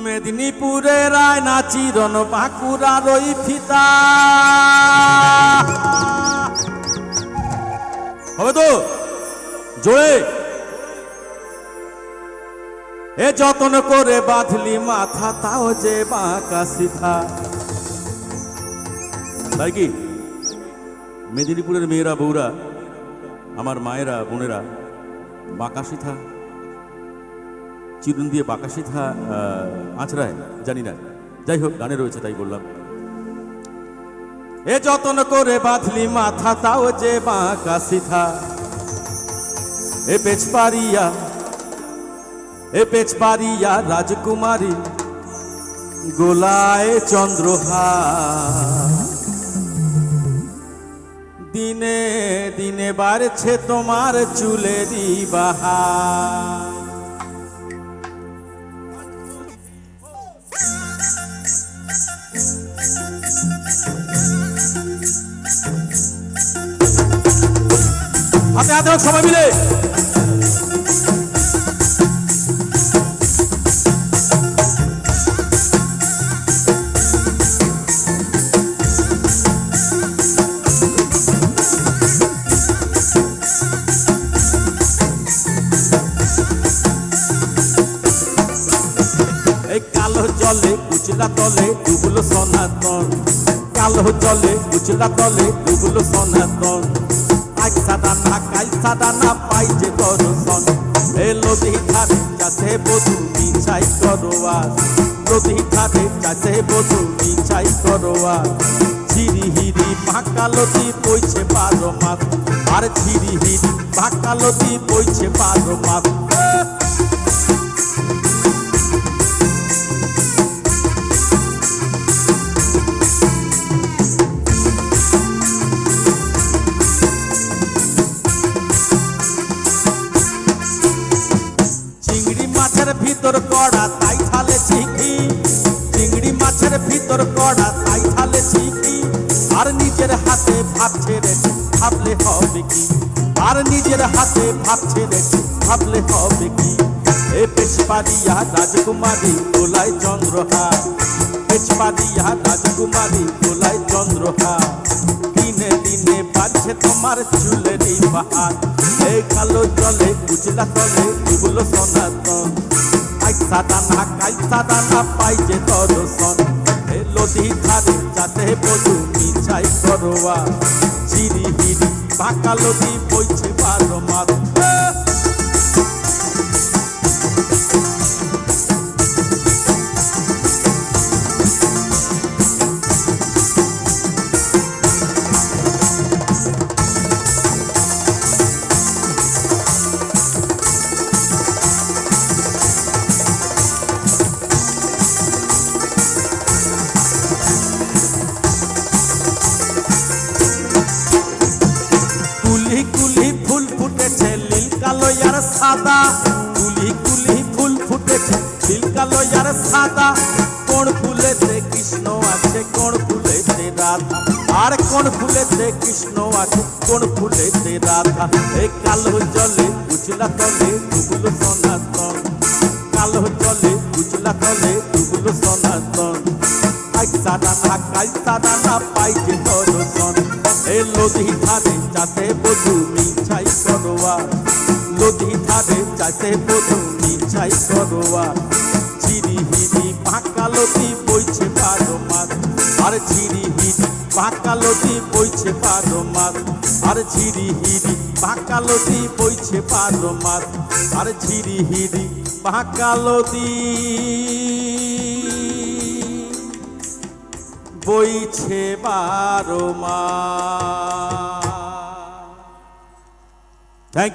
মেদিনীপুরের আয়না চিরন বাঁকুড়ার ওই ফিতা হবে তো জোরে এ যতন করে বাঁধলি মাথা তাও যে বাঁকা সিথা। তাই কি মেদিনীপুরের মেয়েরা বউরা আমার মায়েরা বোনেরা বাঁকা সিথা চিরুন দিয়ে বাঁকা সিথা আঁচড়ায় জানি না, যাই হোক গানে রয়েছে তাই বললাম। এ যতন করে বাঁধলি মাথা তাও যে বাঁকা সিথা, এ পেছ পারিয়া রাজকুমারী গোলায় চন্দ্রহার, দিনে দিনে বাড়ছে তোমার চুলেরই বাহার। হাতে হাতে হোক সবাই মিলে। এই কালো জলে কুচলা তলে ডুবলো সনাতন, কালো জলে কুচলা তলে ডুবলো সনাতন, আইসা দানা পাই যে দর্শন। এ নদী ধারে চাষে বধু মিছাই করোয়াস, নদী ধারে চাষে বধু মিছাই করোয়াস। ঝিরি হিরি ভাকালতি বইছে 12 মাস, আর ঝিরি হিরি ভাকালতি বইছে 12 মাস। ভিতর কড়া তাই ঢালে চিকি, চিংড়ি মাছের ভিতর কড়া তাই ঢালে চিকি, আর নিজের হাতে ভাবছে রে ভাবলে হবে কি, আর নিজের হাতে ভাবছে রে ভাবলে হবে কি। এ পেছ পারিয়া রাজকুমারী গোলায় চন্দ্রহার, পেছ পারিয়া রাজকুমারী গোলায় চন্দ্রহার, দিনে দিনে বাড়ছে তোমার চুলেরই বাহার। এই কালো জলে কুচলা তলে ডুবলো সনাতন, কাইসা দানা পাই যে দর্শন। এ নদী ধারে যাতে বধু মিছাই করোয়া, ঝিরি হিরি ভাকালতি বইছে 12 মাস। কুলি কুলি ফুল ফুটেছে নীল কালো আর সাদা, কুলি কুলি ফুল ফুটেছে নীল কালো আর সাদা। কোন ফুলেতে কৃষ্ণ আছে কোন ফুলেতে রাধা, আর কোন ফুলেতে কৃষ্ণ আছে কোন ফুলেতে রাধা। এই কালো জলে কুচলা তলে ডুবলো সনাতন, কালো জলে কুচলা তলে ডুবলো সনাতন, কাইসা দানা পাই যে দর্শন। এ নদী ধারে চাষে বধু মিছাই করোয়া, নদী ধারে চাষে বধু মিছাই করোয়া। ঝিরি হিরি ভাকালতি বইছে 12 মাস, আর ঝিরি হিরি ভাকালতি বইছে 12 মাস, আর ঝিরি হিরি ভাকালতি বইছে 12 মাস, আর ঝিরি হিরি ভাকালতি বইছে 12 মাস। Thank you.